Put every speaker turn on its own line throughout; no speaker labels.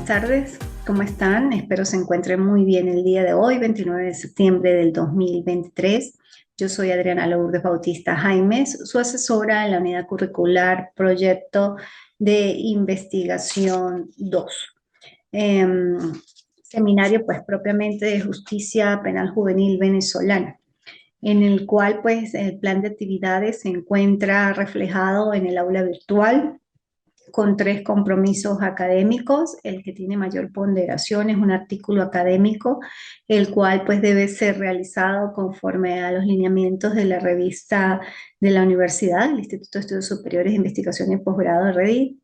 Buenas tardes, ¿cómo están? Espero se encuentren muy bien el día de hoy, 29 de septiembre del 2023. Yo soy Adriana Lourdes Bautista Jaimes, su asesora en la unidad curricular Proyecto de Investigación 2. Em, Seminario pues propiamente de Justicia Penal Juvenil Venezolana, en el cual pues el plan de actividades se encuentra reflejado en el aula virtual con 3 compromisos académicos. El que tiene mayor ponderación es un artículo académico, el cual pues debe ser realizado conforme a los lineamientos de la revista de la universidad, el Instituto de Estudios Superiores de Investigación y Posgrado de REDI.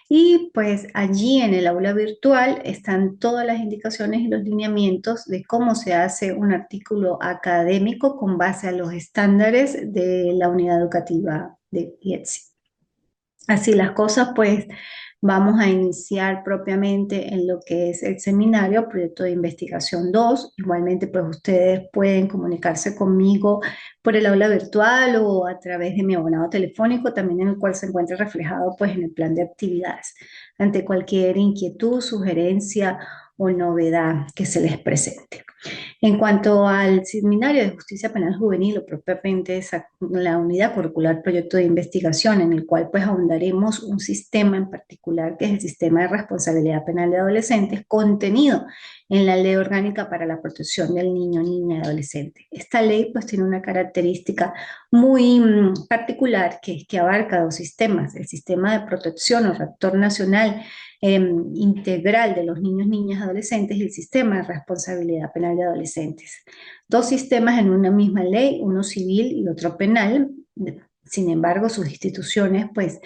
Y pues allí en el aula virtual están todas las indicaciones y los lineamientos de cómo se hace un artículo académico con base a los estándares de la unidad educativa de IETSI. Así las cosas, pues vamos a iniciar propiamente en lo que es el seminario, proyecto de investigación 2. Igualmente, pues ustedes pueden comunicarse conmigo por el aula virtual o a través de mi abonado telefónico, también en el cual se encuentra reflejado pues en el plan de actividades, ante cualquier inquietud, sugerencia o novedad que se les presente. En cuanto al Seminario de Justicia Penal Juvenil, o propiamente la unidad curricular proyecto de investigación, en el cual pues ahondaremos un sistema en particular, que es el sistema de responsabilidad penal de adolescentes, contenido en la Ley Orgánica para la Protección del Niño, Niña y Adolescente. Esta ley pues tiene una característica muy particular, que es que abarca 2 sistemas: el sistema de protección o rector nacional integral de los niños, niñas y adolescentes, y el sistema de responsabilidad penal de adolescentes. 2 sistemas en una misma ley, uno civil y otro penal. Sin embargo, sus instituciones, pues,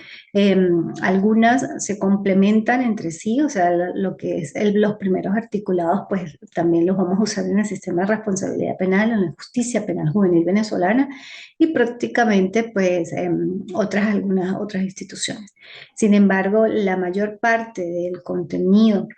algunas se complementan entre sí, o sea, lo que es los primeros articulados, pues también los vamos a usar en el sistema de responsabilidad penal, en la justicia penal juvenil venezolana, y prácticamente, pues, algunas otras instituciones. Sin embargo, la mayor parte del contenido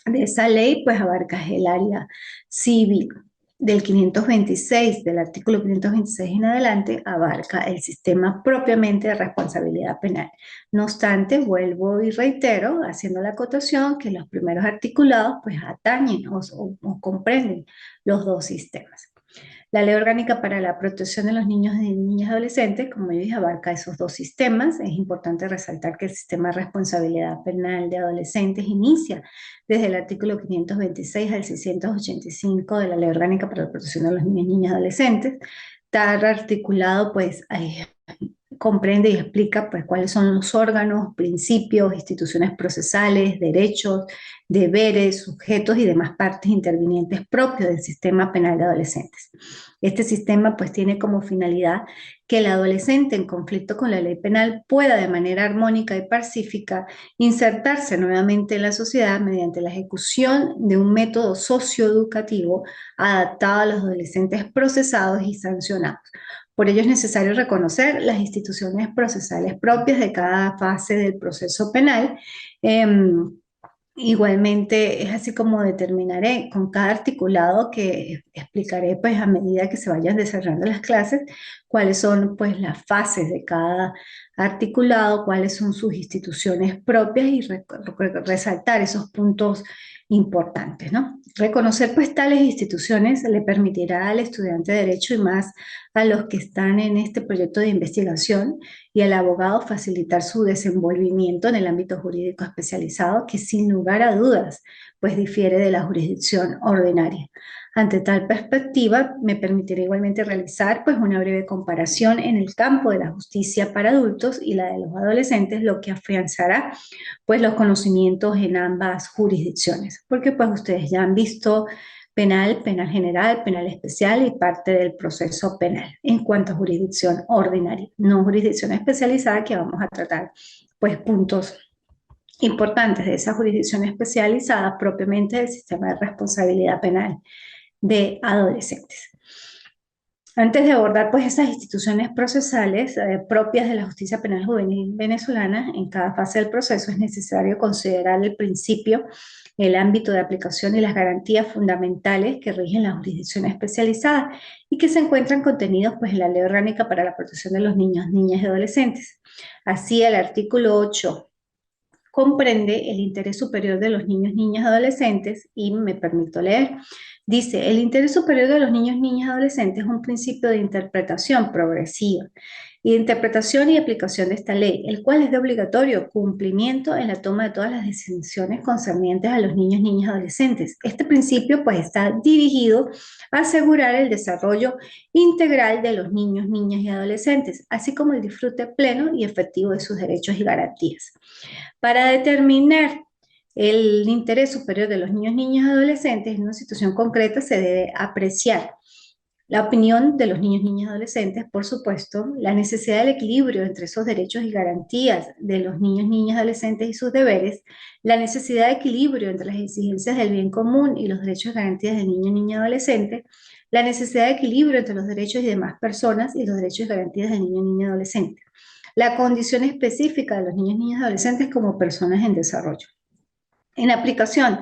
de esa ley pues abarca el área civil. Del 526, del artículo 526 en adelante, abarca el sistema propiamente de responsabilidad penal. No obstante, vuelvo y reitero, haciendo la acotación, que los primeros articulados pues atañen o comprenden los 2 sistemas. La Ley Orgánica para la Protección de los Niños y Niñas y Adolescentes, como yo dije, abarca esos 2 sistemas. Es importante resaltar que el sistema de responsabilidad penal de adolescentes inicia desde el artículo 526 al 685 de la Ley Orgánica para la Protección de los Niños, Niñas y Adolescentes. Está articulado, pues, comprende y explica pues cuáles son los órganos, principios, instituciones procesales, derechos, deberes, sujetos y demás partes intervinientes propios del sistema penal de adolescentes. Este sistema pues tiene como finalidad que el adolescente en conflicto con la ley penal pueda de manera armónica y pacífica insertarse nuevamente en la sociedad mediante la ejecución de un método socioeducativo adaptado a los adolescentes procesados y sancionados. Por ello es necesario reconocer las instituciones procesales propias de cada fase del proceso penal. Igualmente es así como determinaré con cada articulado, que explicaré pues a medida que se vayan desarrollando las clases, cuáles son pues las fases de cada articulado, cuáles son sus instituciones propias, y resaltar esos puntos importantes, ¿no? Reconocer pues tales instituciones le permitirá al estudiante de Derecho, y más a los que están en este proyecto de investigación, y al abogado facilitar su desenvolvimiento en el ámbito jurídico especializado, que sin lugar a dudas pues difiere de la jurisdicción ordinaria. Ante tal perspectiva, me permitirá igualmente realizar pues una breve comparación en el campo de la justicia para adultos y la de los adolescentes, lo que afianzará pues los conocimientos en ambas jurisdicciones, porque pues ustedes ya han visto penal, penal general, penal especial y parte del proceso penal en cuanto a jurisdicción ordinaria, no jurisdicción especializada, que vamos a tratar pues puntos importantes de esa jurisdicción especializada propiamente del sistema de responsabilidad penal de adolescentes. Antes de abordar pues esas instituciones procesales propias de la justicia penal juvenil venezolana, en cada fase del proceso es necesario considerar el principio, el ámbito de aplicación y las garantías fundamentales que rigen la jurisdicción especializada y que se encuentran contenidos pues en la Ley Orgánica para la Protección de los Niños, Niñas y Adolescentes. Así, el artículo 8 comprende el interés superior de los niños, niñas y adolescentes y me permito leer. Dice, el interés superior de los niños, niñas y adolescentes es un principio de interpretación progresiva y de interpretación y aplicación de esta ley, el cual es de obligatorio cumplimiento en la toma de todas las decisiones concernientes a los niños, niñas y adolescentes. Este principio pues está dirigido a asegurar el desarrollo integral de los niños, niñas y adolescentes, así como el disfrute pleno y efectivo de sus derechos y garantías. Para determinar el interés superior de los niños, niñas y adolescentes en una situación concreta se debe apreciar la opinión de los niños, niñas y adolescentes, por supuesto, la necesidad del equilibrio entre esos derechos y garantías de los niños, niñas y adolescentes y sus deberes, la necesidad de equilibrio entre las exigencias del bien común y los derechos y garantías del niño, niña y adolescente, la necesidad de equilibrio entre los derechos y demás personas y los derechos y garantías del niño, niña y adolescente, la condición específica de los niños, niñas y adolescentes como personas en desarrollo. En aplicación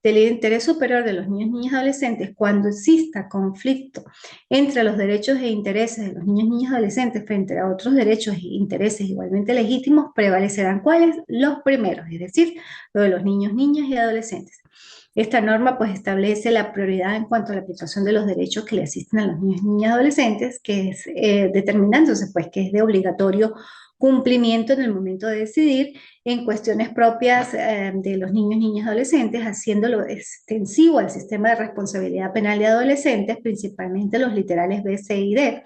del interés superior de los niños, niñas y adolescentes, cuando exista conflicto entre los derechos e intereses de los niños, niñas y adolescentes frente a otros derechos e intereses igualmente legítimos, prevalecerán ¿cuáles? Los primeros, es decir, lo de los niños, niñas y adolescentes. Esta norma pues establece la prioridad en cuanto a la aplicación de los derechos que le asisten a los niños, niñas y adolescentes, que es determinándose pues que es de obligatorio cumplimiento en el momento de decidir en cuestiones propias de los niños, niñas y adolescentes, haciéndolo extensivo al sistema de responsabilidad penal de adolescentes, principalmente los literales B, C y D,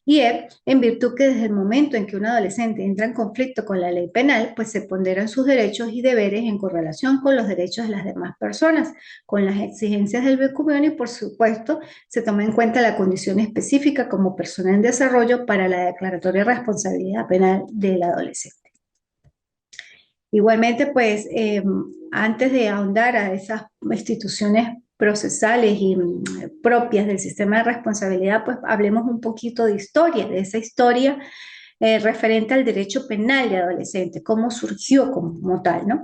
y en virtud que desde el momento en que un adolescente entra en conflicto con la ley penal, pues se ponderan sus derechos y deberes en correlación con los derechos de las demás personas, con las exigencias del bien común y por supuesto se toma en cuenta la condición específica como persona en desarrollo para la declaratoria de responsabilidad penal del adolescente. Igualmente, pues, antes de ahondar a esas instituciones procesales y propias del sistema de responsabilidad, pues hablemos un poquito de historia, de esa historia referente al derecho penal de adolescentes, cómo surgió como tal, ¿no?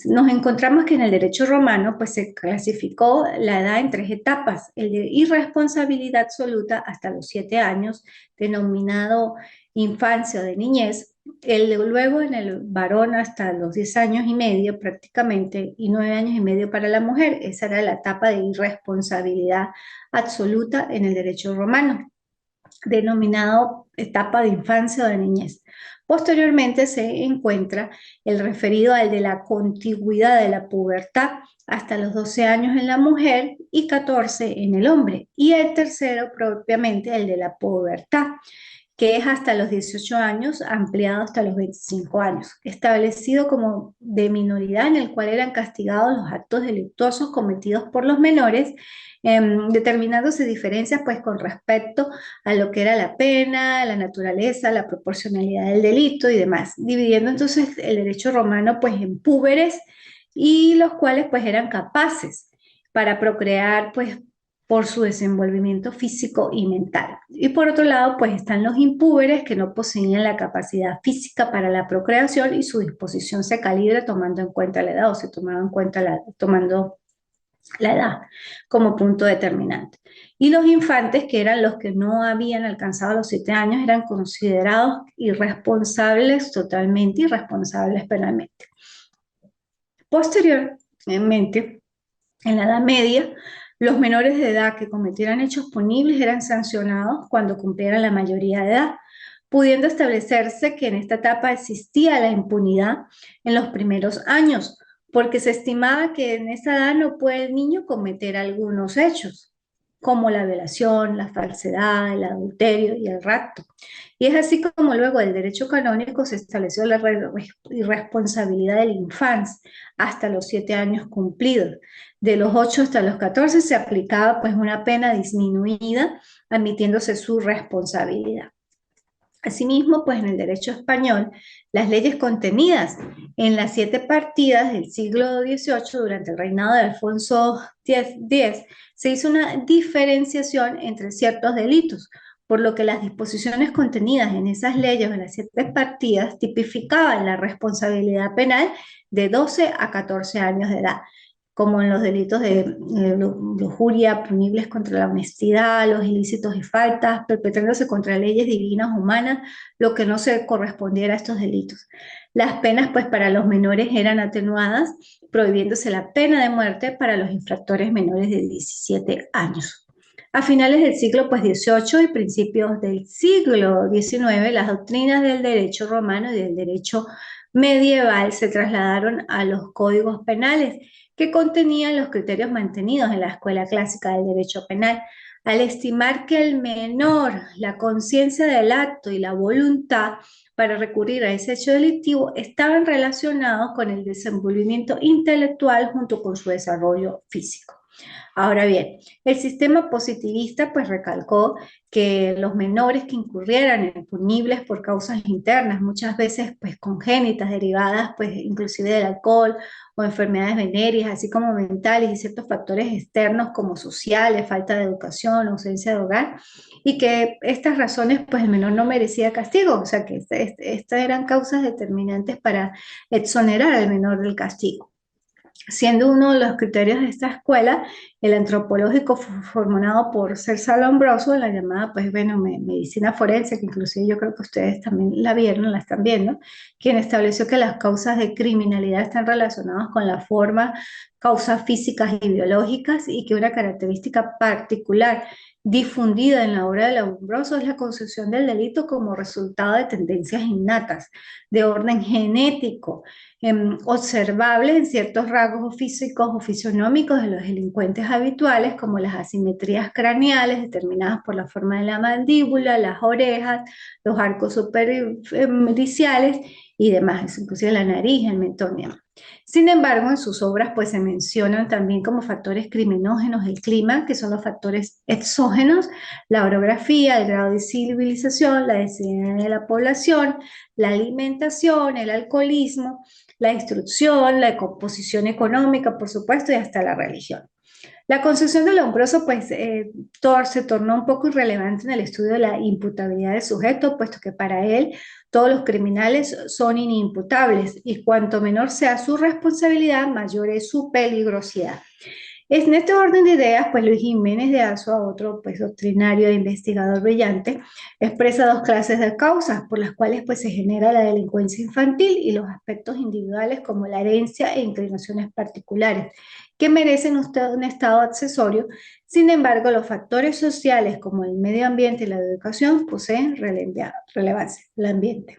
Nos encontramos que en el derecho romano pues se clasificó la edad en tres etapas, el de irresponsabilidad absoluta hasta los 7 años, denominado infancia o de niñez, luego en el varón hasta los 10 años y medio prácticamente y 9 años y medio para la mujer, esa era la etapa de irresponsabilidad absoluta en el derecho romano, denominado etapa de infancia o de niñez. Posteriormente se encuentra el referido al de la contigüidad de la pubertad hasta los 12 años en la mujer y 14 en el hombre. Y el tercero propiamente el de la pubertad, que es hasta los 18 años, ampliado hasta los 25 años, establecido como de minoridad en el cual eran castigados los actos delictuosos cometidos por los menores, determinándose diferencias pues con respecto a lo que era la pena, la naturaleza, la proporcionalidad del delito y demás, dividiendo entonces el derecho romano pues en púberes y los cuales pues eran capaces para procrear pues por su desenvolvimiento físico y mental. Y por otro lado, pues están los impúberes que no poseían la capacidad física para la procreación y su disposición se calibra tomando en cuenta la edad o se tomaba en cuenta tomando la edad como punto determinante. Y los infantes, que eran los que no habían alcanzado los 7 años, eran considerados irresponsables, totalmente irresponsables penalmente. Posteriormente, en la Edad Media, los menores de edad que cometieran hechos punibles eran sancionados cuando cumplieran la mayoría de edad, pudiendo establecerse que en esta etapa existía la impunidad en los primeros años, porque se estimaba que en esa edad no puede el niño cometer algunos hechos, como la violación, la falsedad, el adulterio y el rapto. Y es así como luego del derecho canónico se estableció la irresponsabilidad del infans hasta los 7 años cumplidos. De los 8 hasta los 14 se aplicaba pues una pena disminuida, admitiéndose su responsabilidad. Asimismo, pues en el derecho español, las leyes contenidas en las 7 partidas del siglo XVIII durante el reinado de Alfonso X, se hizo una diferenciación entre ciertos delitos, por lo que las disposiciones contenidas en esas leyes de las 7 partidas tipificaban la responsabilidad penal de 12 a 14 años de edad, como en los delitos de lujuria punibles contra la honestidad, los ilícitos y faltas, perpetrándose contra leyes divinas humanas, lo que no se correspondiera a estos delitos. Las penas, pues, para los menores eran atenuadas, prohibiéndose la pena de muerte para los infractores menores de 17 años. A finales del siglo pues, XVIII y principios del siglo XIX, las doctrinas del derecho romano y del derecho medieval se trasladaron a los códigos penales que contenían los criterios mantenidos en la escuela clásica del derecho penal, al estimar que el menor, la conciencia del acto y la voluntad para recurrir a ese hecho delictivo estaban relacionados con el desenvolvimiento intelectual junto con su desarrollo físico. Ahora bien, el sistema positivista pues recalcó que los menores que incurrieran en punibles por causas internas, muchas veces pues congénitas, derivadas pues inclusive del alcohol o enfermedades venéreas, así como mentales y ciertos factores externos como sociales, falta de educación, ausencia de hogar, y que estas razones pues el menor no merecía castigo, o sea que estas eran causas determinantes para exonerar al menor del castigo. Siendo uno de los criterios de esta escuela, el antropológico formado por César Lombroso, la llamada, pues bueno, medicina forense, que inclusive yo creo que ustedes también la vieron, la están viendo, quien estableció que las causas de criminalidad están relacionadas con la forma, causas físicas y biológicas, y que una característica particular difundida en la obra de Lombroso es la concepción del delito como resultado de tendencias innatas, de orden genético, observables en ciertos rasgos físicos o fisionómicos de los delincuentes habituales, como las asimetrías craneales determinadas por la forma de la mandíbula, las orejas, los arcos superciliares y demás, inclusive la nariz, el mentón y demás. Sin embargo, en sus obras pues, se mencionan también como factores criminógenos el clima, que son los factores exógenos, la orografía, el grado de civilización, la densidad de la población, la alimentación, el alcoholismo, la instrucción, la composición económica, por supuesto, y hasta la religión. La concepción de Lombroso pues, se tornó un poco irrelevante en el estudio de la imputabilidad del sujeto, puesto que para él todos los criminales son inimputables y cuanto menor sea su responsabilidad, mayor es su peligrosidad. En este orden de ideas, pues Luis Jiménez de Azua, otro pues, doctrinario e investigador brillante, expresa dos clases de causas por las cuales pues, se genera la delincuencia infantil y los aspectos individuales como la herencia e inclinaciones particulares, que merecen un estado accesorio. Sin embargo, los factores sociales como el medio ambiente y la educación poseen relevancia, el ambiente.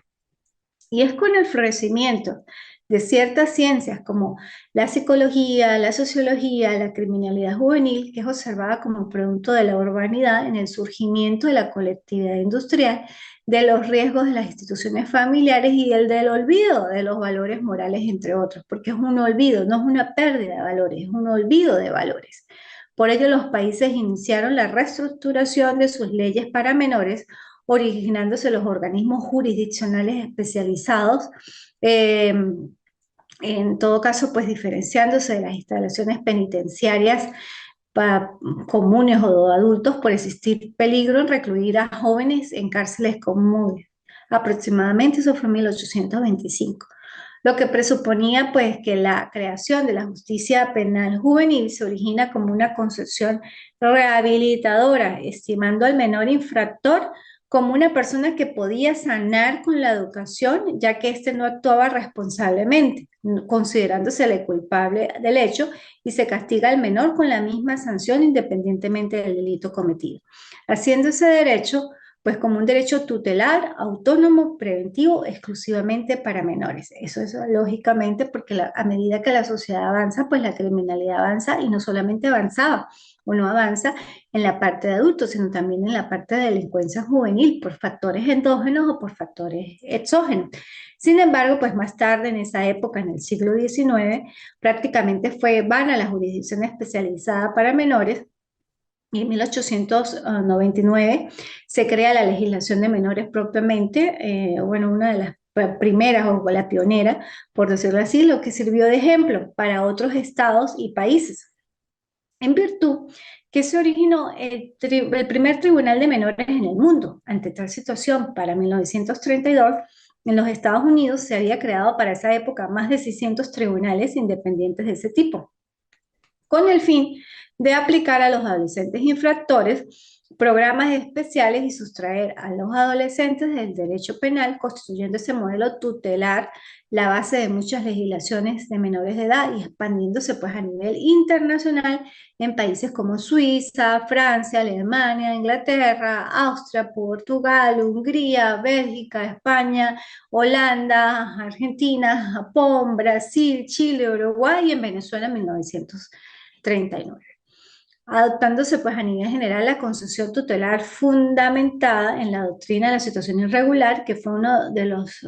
Y es con el florecimiento de ciertas ciencias como la psicología, la sociología, la criminalidad juvenil, que es observada como producto de la urbanidad en el surgimiento de la colectividad industrial, de los riesgos de las instituciones familiares y el del olvido de los valores morales, entre otros, porque es un olvido, no es una pérdida de valores, es un olvido de valores. Por ello, los países iniciaron la reestructuración de sus leyes para menores, originándose los organismos jurisdiccionales especializados, eh, en todo caso, pues diferenciándose de las instalaciones penitenciarias comunes o de adultos por existir peligro en recluir a jóvenes en cárceles comunes. Aproximadamente eso fue en 1825. Lo que presuponía pues que la creación de la justicia penal juvenil se origina como una concepción rehabilitadora, estimando al menor infractor como una persona que podía sanar con la educación, ya que éste no actuaba responsablemente, considerándosele culpable del hecho, y se castiga al menor con la misma sanción independientemente del delito cometido, haciendo ese derecho pues como un derecho tutelar, autónomo, preventivo, exclusivamente para menores. Eso es lógicamente porque a medida que la sociedad avanza, pues la criminalidad avanza y no solamente avanzaba, uno avanza en la parte de adultos, sino también en la parte de delincuencia juvenil por factores endógenos o por factores exógenos. Sin embargo, pues más tarde en esa época, en el siglo XIX, prácticamente fue vana la jurisdicción especializada para menores y en 1899 se crea la legislación de menores propiamente, bueno, una de las primeras o la pionera, por decirlo así, lo que sirvió de ejemplo para otros estados y países. En virtud que se originó el primer tribunal de menores en el mundo. Ante tal situación, para 1932, en los Estados Unidos se había creado para esa época más de 600 tribunales independientes de ese tipo. con el fin de aplicar a los adolescentes infractores programas especiales y sustraer a los adolescentes del derecho penal, constituyendo ese modelo tutelar la base de muchas legislaciones de menores de edad y expandiéndose pues a nivel internacional en países como Suiza, Francia, Alemania, Inglaterra, Austria, Portugal, Hungría, Bélgica, España, Holanda, Argentina, Japón, Brasil, Chile, Uruguay y en Venezuela en 1939, adoptándose pues a nivel general la concesión tutelar fundamentada en la doctrina de la situación irregular, que fue uno de los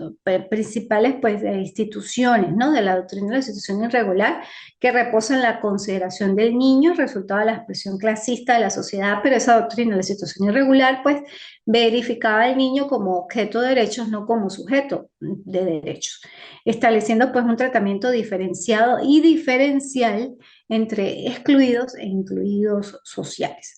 principales pues instituciones, ¿no?, de la doctrina de la situación irregular, que reposa en la consideración del niño, resultado de la expresión clasista de la sociedad, pero esa doctrina de la situación irregular pues verificaba al niño como objeto de derechos, no como sujeto de derechos, estableciendo pues un tratamiento diferenciado y diferencial entre excluidos e incluidos sociales.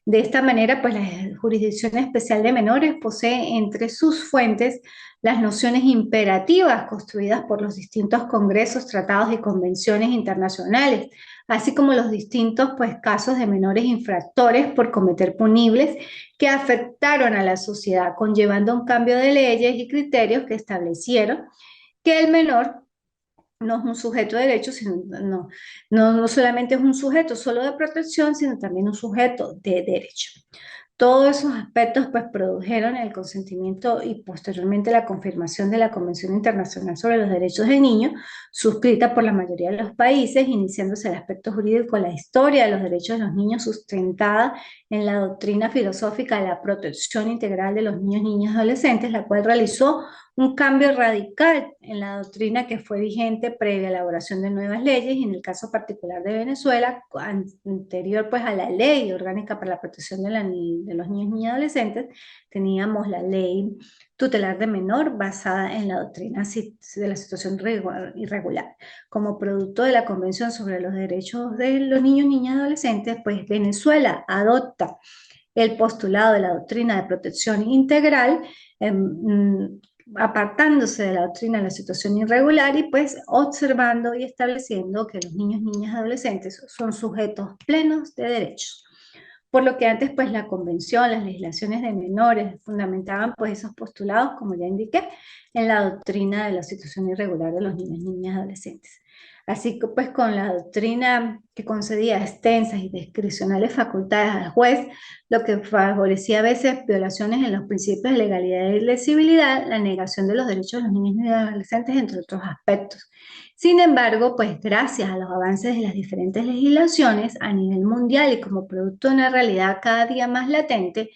De esta manera, pues la Jurisdicción Especial de Menores posee entre sus fuentes las nociones imperativas construidas por los distintos congresos, tratados y convenciones internacionales, así como los distintos pues, casos de menores infractores por cometer punibles que afectaron a la sociedad, conllevando un cambio de leyes y criterios que establecieron que el menor no es un sujeto de derecho, sino, no solamente es un sujeto solo de protección, sino también un sujeto de derecho. Todos esos aspectos pues produjeron el consentimiento y posteriormente la confirmación de la Convención Internacional sobre los Derechos del Niño, suscrita por la mayoría de los países, iniciándose el aspecto jurídico, la historia de los derechos de los niños sustentada en la doctrina filosófica de la protección integral de los niños, niñas y adolescentes, la cual realizó un cambio radical en la doctrina que fue vigente previa a la elaboración de nuevas leyes, y en el caso particular de Venezuela, anterior pues a la Ley Orgánica para la Protección de los Niños, Niñas y Adolescentes, teníamos la Ley Tutelar de Menor basada en la doctrina de la situación irregular. Como producto de la Convención sobre los Derechos de los Niños, Niñas y Adolescentes, pues Venezuela adopta el postulado de la doctrina de protección integral, apartándose de la doctrina de la situación irregular y pues observando y estableciendo que los niños, niñas y adolescentes son sujetos plenos de derechos. Por lo que antes pues la convención, las legislaciones de menores fundamentaban pues esos postulados, como ya indiqué, en la doctrina de la situación irregular de los niños, niñas y adolescentes. Así que pues con la doctrina que concedía extensas y discrecionales facultades al juez, lo que favorecía a veces violaciones en los principios de legalidad y lesibilidad, la negación de los derechos de los niños y adolescentes, entre otros aspectos. Sin embargo, pues gracias a los avances de las diferentes legislaciones a nivel mundial y como producto de una realidad cada día más latente,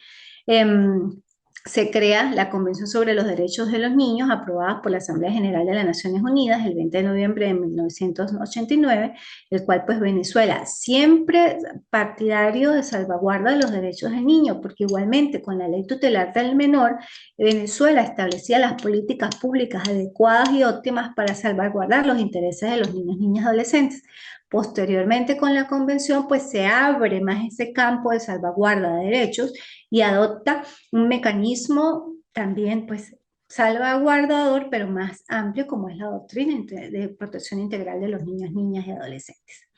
se crea la Convención sobre los Derechos de los Niños, aprobada por la Asamblea General de las Naciones Unidas el 20 de noviembre de 1989, el cual pues Venezuela, siempre partidario de salvaguarda de los derechos del niño, porque igualmente con la Ley Tutelar del Menor, Venezuela establecía las políticas públicas adecuadas y óptimas para salvaguardar los intereses de los niños, niñas y adolescentes. Posteriormente con la convención pues se abre más ese campo de salvaguarda de derechos y adopta un mecanismo también pues salvaguardador pero más amplio, como es la doctrina de protección integral de los niños, niñas y adolescentes.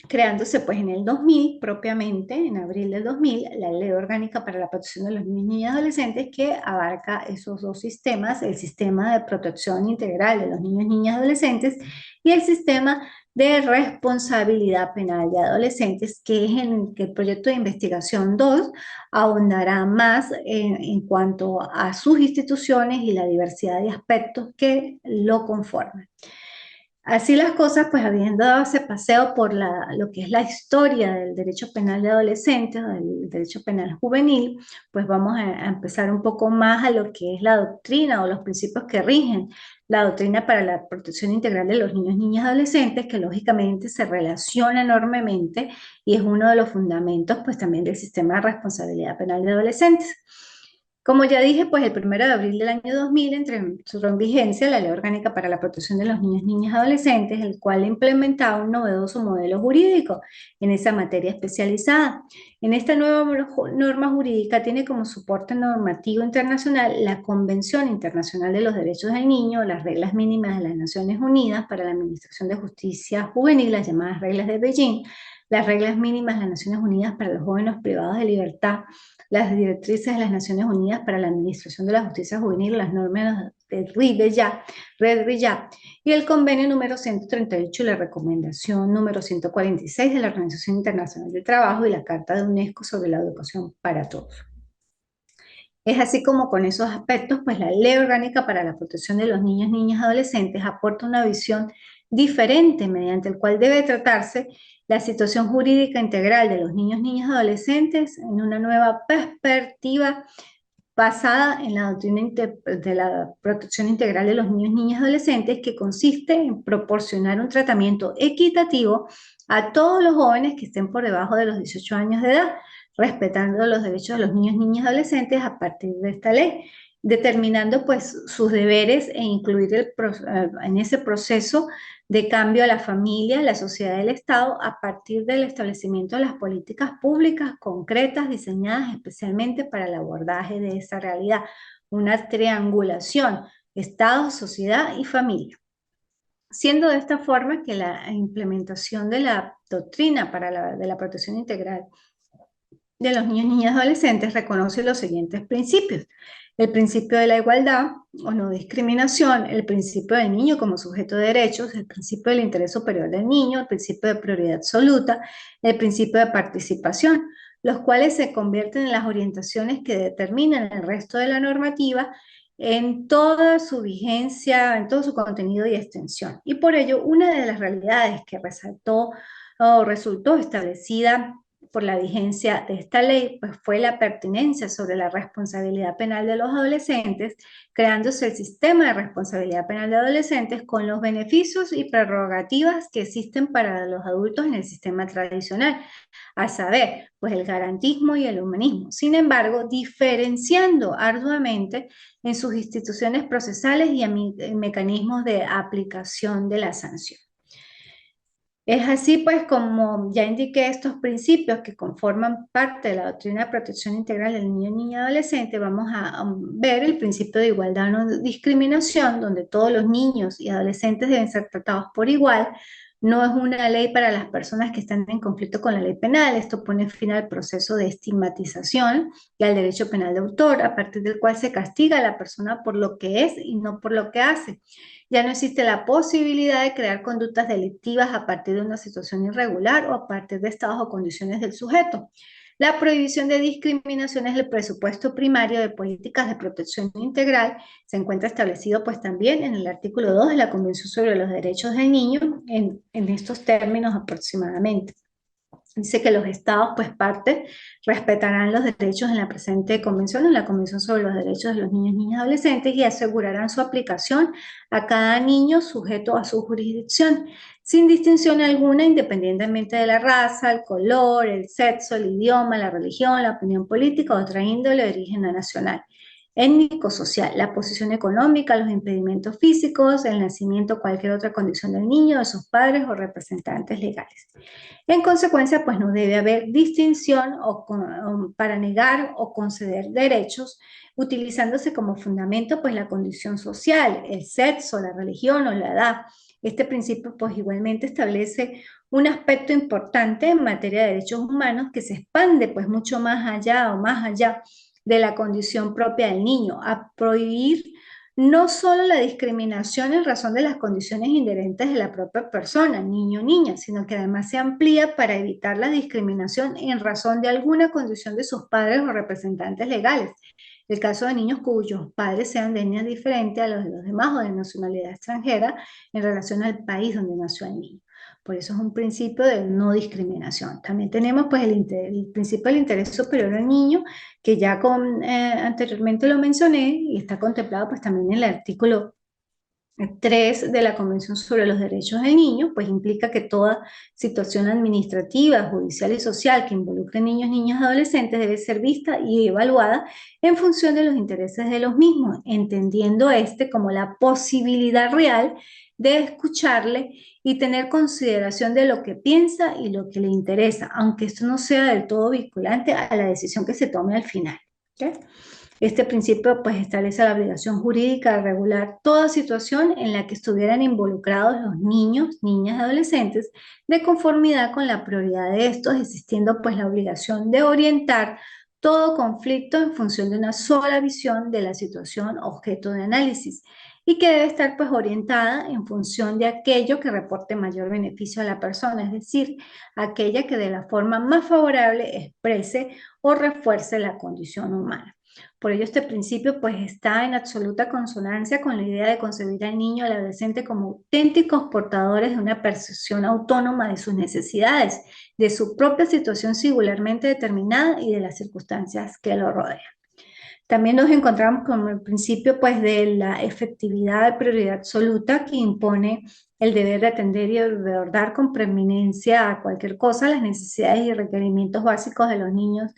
Creándose pues en el 2000, propiamente en abril del 2000, la Ley Orgánica para la Protección de los Niños, Niñas y Adolescentes, que abarca esos dos sistemas, el sistema de protección integral de los niños, niñas y adolescentes y el sistema de responsabilidad penal de adolescentes, que es en el que el proyecto de investigación 2 ahondará más en cuanto a sus instituciones y la diversidad de aspectos que lo conforman. Así las cosas, pues habiendo dado ese paseo por lo que es la historia del derecho penal de adolescentes, o del derecho penal juvenil, pues vamos a empezar un poco más a lo que es la doctrina o los principios que rigen la doctrina para la protección integral de los niños, niñas y adolescentes, que lógicamente se relaciona enormemente y es uno de los fundamentos pues también del sistema de responsabilidad penal de adolescentes. Como ya dije, pues el 1 de abril del año 2000 entró en vigencia la Ley Orgánica para la Protección de los Niños, Niñas y Adolescentes, el cual implementaba un novedoso modelo jurídico en esa materia especializada. En esta nueva norma jurídica tiene como soporte normativo internacional la Convención Internacional de los Derechos del Niño, las reglas mínimas de las Naciones Unidas para la Administración de Justicia Juvenil, las llamadas reglas de Beijing, las reglas mínimas de las Naciones Unidas para los jóvenes privados de libertad, las directrices de las Naciones Unidas para la Administración de la Justicia Juvenil, las normas de Red Riyadh, y el convenio número 138 y la recomendación número 146 de la Organización Internacional del Trabajo y la Carta de UNESCO sobre la educación para todos. Es así como con esos aspectos, pues la Ley Orgánica para la Protección de los Niños, Niñas y Adolescentes aporta una visión diferente mediante el cual debe tratarse la situación jurídica integral de los niños, niñas y adolescentes en una nueva perspectiva basada en la doctrina de la protección integral de los niños, niñas y adolescentes, que consiste en proporcionar un tratamiento equitativo a todos los jóvenes que estén por debajo de los 18 años de edad, respetando los derechos de los niños, niñas y adolescentes a partir de esta ley, determinando pues sus deberes e incluir en ese proceso de cambio a la familia, la sociedad y el Estado a partir del establecimiento de las políticas públicas concretas diseñadas especialmente para el abordaje de esa realidad, una triangulación, Estado, sociedad y familia. Siendo de esta forma que la implementación de la doctrina de la protección integral de los niños, niñas y adolescentes reconoce los siguientes principios: el principio de la igualdad o no discriminación, el principio del niño como sujeto de derechos, el principio del interés superior del niño, el principio de prioridad absoluta, el principio de participación, los cuales se convierten en las orientaciones que determinan el resto de la normativa en toda su vigencia, en todo su contenido y extensión. Y por ello, una de las realidades que resaltó o resultó establecida por la vigencia de esta ley, pues fue la pertinencia sobre la responsabilidad penal de los adolescentes, creándose el sistema de responsabilidad penal de adolescentes con los beneficios y prerrogativas que existen para los adultos en el sistema tradicional, a saber, pues el garantismo y el humanismo. Sin embargo, diferenciando arduamente en sus instituciones procesales y en mecanismos de aplicación de la sanción. Es así, pues, como ya indiqué, estos principios que conforman parte de la doctrina de protección integral del niño, niña y adolescente, vamos a ver el principio de igualdad o no discriminación, donde todos los niños y adolescentes deben ser tratados por igual. No es una ley para las personas que están en conflicto con la ley penal. Esto pone fin al proceso de estigmatización y al derecho penal de autor, a partir del cual se castiga a la persona por lo que es y no por lo que hace. Ya no existe la posibilidad de crear conductas delictivas a partir de una situación irregular o a partir de estados o condiciones del sujeto. La prohibición de discriminación es el presupuesto primario de políticas de protección integral. Se encuentra establecido pues también en el artículo 2 de la Convención sobre los Derechos del Niño en estos términos aproximadamente. Dice que los estados, pues parte, respetarán los derechos en la presente convención, en la Convención sobre los Derechos de los Niños, Niñas y Adolescentes, y asegurarán su aplicación a cada niño sujeto a su jurisdicción, sin distinción alguna, independientemente de la raza, el color, el sexo, el idioma, la religión, la opinión política o otra índole de origen no nacional, étnico-social, la posición económica, los impedimentos físicos, el nacimiento, cualquier otra condición del niño, de sus padres o representantes legales. En consecuencia, pues no debe haber distinción para negar o conceder derechos, utilizándose como fundamento pues la condición social, el sexo, la religión o la edad. Este principio pues igualmente establece un aspecto importante en materia de derechos humanos que se expande pues mucho más allá o más allá de la condición propia del niño, a prohibir no solo la discriminación en razón de las condiciones inherentes de la propia persona, niño o niña, sino que además se amplía para evitar la discriminación en razón de alguna condición de sus padres o representantes legales. El caso de niños cuyos padres sean de etnia diferente a los de los demás o de nacionalidad extranjera en relación al país donde nació el niño. Por eso es un principio de no discriminación. También tenemos pues el principio del interés superior al niño, que ya anteriormente lo mencioné y está contemplado pues también en el artículo 3 de la Convención sobre los Derechos del Niño, pues implica que toda situación administrativa, judicial y social que involucre niños, niñas y adolescentes debe ser vista y evaluada en función de los intereses de los mismos, entendiendo este como la posibilidad real de escucharle y tener consideración de lo que piensa y lo que le interesa, aunque esto no sea del todo vinculante a la decisión que se tome al final. ¿Okay? Este principio pues establece la obligación jurídica de regular toda situación en la que estuvieran involucrados los niños, niñas y adolescentes de conformidad con la prioridad de estos, existiendo pues la obligación de orientar todo conflicto en función de una sola visión de la situación objeto de análisis y que debe estar pues orientada en función de aquello que reporte mayor beneficio a la persona, es decir, aquella que de la forma más favorable exprese o refuerce la condición humana. Por ello, este principio pues está en absoluta consonancia con la idea de concebir al niño y al adolescente como auténticos portadores de una percepción autónoma de sus necesidades, de su propia situación singularmente determinada y de las circunstancias que lo rodean. También nos encontramos con el principio pues de la efectividad de prioridad absoluta que impone el deber de atender y abordar con preeminencia a cualquier cosa las necesidades y requerimientos básicos de los niños,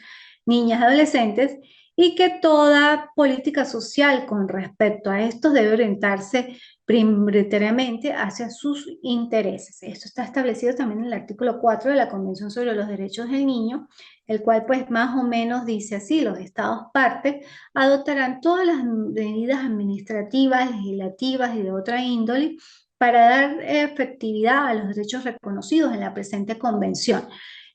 niñas y adolescentes, y que toda política social con respecto a estos debe orientarse prioritariamente hacia sus intereses. Esto está establecido también en el artículo 4 de la Convención sobre los Derechos del Niño, el cual pues más o menos dice así: los estados partes adoptarán todas las medidas administrativas, legislativas y de otra índole para dar efectividad a los derechos reconocidos en la presente convención.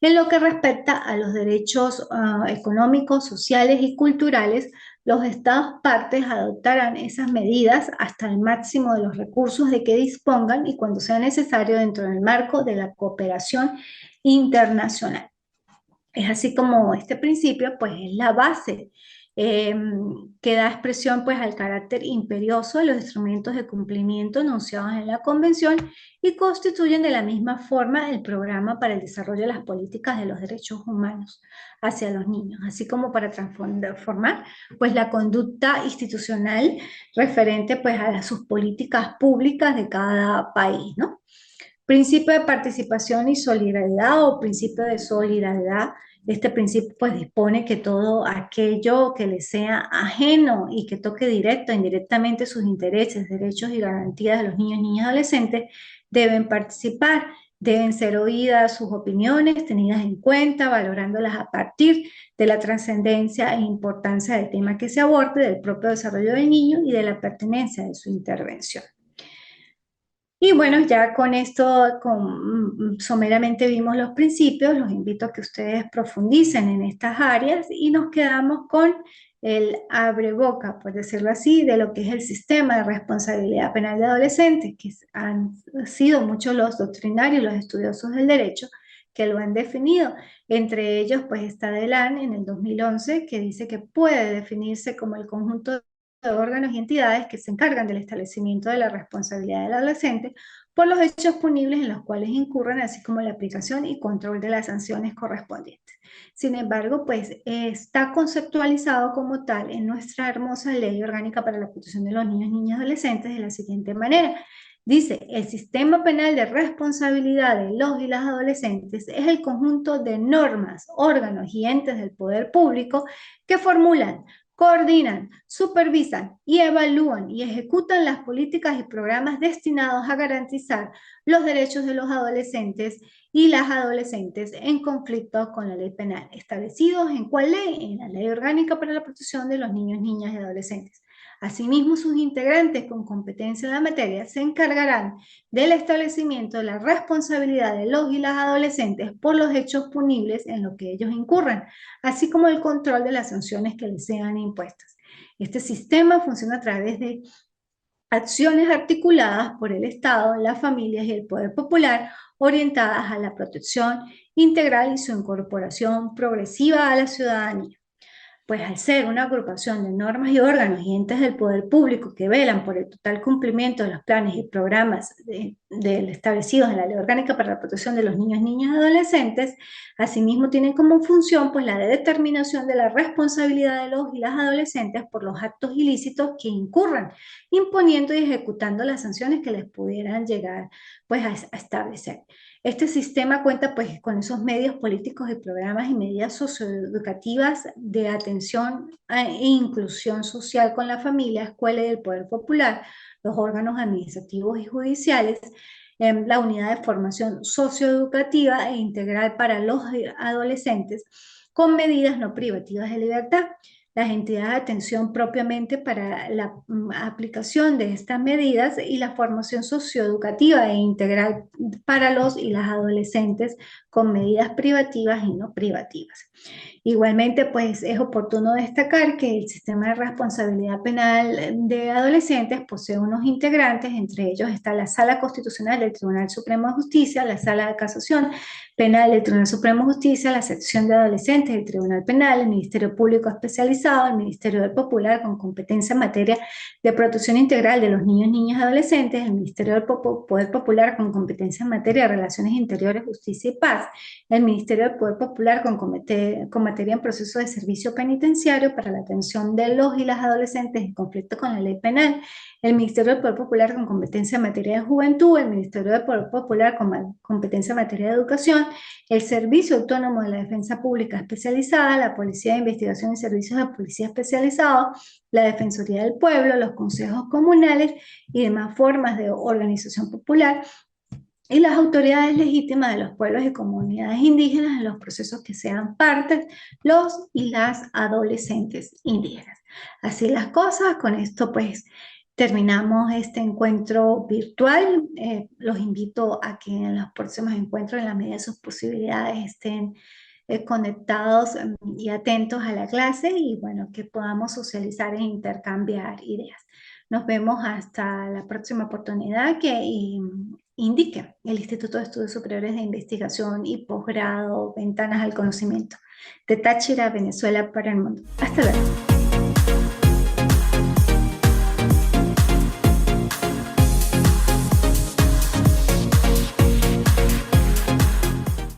En lo que respecta a los derechos económicos, sociales y culturales, los estados partes adoptarán esas medidas hasta el máximo de los recursos de que dispongan y cuando sea necesario dentro del marco de la cooperación internacional. Es así como este principio pues es la base eh, que da expresión pues al carácter imperioso de los instrumentos de cumplimiento enunciados en la Convención y constituyen de la misma forma el programa para el desarrollo de las políticas de los derechos humanos hacia los niños, así como para transformar pues la conducta institucional referente pues a sus políticas públicas de cada país, ¿no? Principio de participación y solidaridad o principio de solidaridad. Este principio pues dispone que todo aquello que le sea ajeno y que toque directo o indirectamente sus intereses, derechos y garantías de los niños, niñas y adolescentes deben participar, deben ser oídas sus opiniones, tenidas en cuenta, valorándolas a partir de la trascendencia e importancia del tema que se aborde, del propio desarrollo del niño y de la pertenencia de su intervención. Y bueno, ya con esto someramente vimos los principios, los invito a que ustedes profundicen en estas áreas y nos quedamos con el abreboca, por decirlo así, de lo que es el sistema de responsabilidad penal de adolescentes, que han sido muchos los doctrinarios, los estudiosos del derecho, que lo han definido. Entre ellos, pues está Delan en el 2011, que dice que puede definirse como el conjunto de órganos y entidades que se encargan del establecimiento de la responsabilidad del adolescente por los hechos punibles en los cuales incurren, así como la aplicación y control de las sanciones correspondientes. Sin embargo, pues está conceptualizado como tal en nuestra hermosa Ley Orgánica para la Protección de los Niños, Niñas y Adolescentes de la siguiente manera. Dice: el sistema penal de responsabilidad de los y las adolescentes es el conjunto de normas, órganos y entes del poder público que formulan, coordinan, supervisan y evalúan y ejecutan las políticas y programas destinados a garantizar los derechos de los adolescentes y las adolescentes en conflicto con la ley penal, establecidos ¿en cuál ley? En la Ley Orgánica para la Protección de los Niños, Niñas y Adolescentes. Asimismo, sus integrantes con competencia en la materia se encargarán del establecimiento de la responsabilidad de los y las adolescentes por los hechos punibles en los que ellos incurran, así como el control de las sanciones que les sean impuestas. Este sistema funciona a través de acciones articuladas por el Estado, las familias y el poder popular, orientadas a la protección integral y su incorporación progresiva a la ciudadanía. pues al ser una agrupación de normas y órganos y entes del poder público que velan por el total cumplimiento de los planes y programas establecidos en la Ley Orgánica para la Protección de los Niños, Niñas y Adolescentes, asimismo tienen como función pues la de determinación de la responsabilidad de los y las adolescentes por los actos ilícitos que incurran, imponiendo y ejecutando las sanciones que les pudieran llegar pues a establecer. Este sistema cuenta pues con esos medios políticos y programas y medidas socioeducativas de atención e inclusión social con la familia, escuela y el poder popular, los órganos administrativos y judiciales, la unidad de formación socioeducativa e integral para los adolescentes con medidas no privativas de libertad, las entidades de atención propiamente para la aplicación de estas medidas y la formación socioeducativa e integral para los y las adolescentes con medidas privativas y no privativas. Igualmente, pues es oportuno destacar que el sistema de responsabilidad penal de adolescentes posee unos integrantes, entre ellos está la Sala Constitucional del Tribunal Supremo de Justicia, la Sala de Casación Penal del Tribunal Supremo de Justicia, la Sección de Adolescentes del Tribunal Penal, el Ministerio Público Especializado, el Ministerio del Popular con competencia en materia de protección integral de los niños, niñas y adolescentes, el Ministerio del Poder Popular con competencia en materia de relaciones interiores, justicia y paz, el Ministerio del Poder Popular con materia en proceso de servicio penitenciario para la atención de los y las adolescentes en conflicto con la ley penal, el Ministerio del Poder Popular con competencia en materia de juventud, el Ministerio del Poder Popular con competencia en materia de educación, el Servicio Autónomo de la Defensa Pública Especializada, la Policía de Investigación y Servicios de Policía Especializados, la Defensoría del Pueblo, los consejos comunales y demás formas de organización popular, y las autoridades legítimas de los pueblos y comunidades indígenas en los procesos que sean partes, los y las adolescentes indígenas. Así las cosas, con esto pues terminamos este encuentro virtual. Los invito a que en los próximos encuentros, en la medida de sus posibilidades, estén conectados y atentos a la clase y bueno, que podamos socializar e intercambiar ideas. Nos vemos hasta la próxima oportunidad que indique el Instituto de Estudios Superiores de Investigación y Posgrado Ventanas al Conocimiento de Táchira, Venezuela para el mundo. Hasta luego.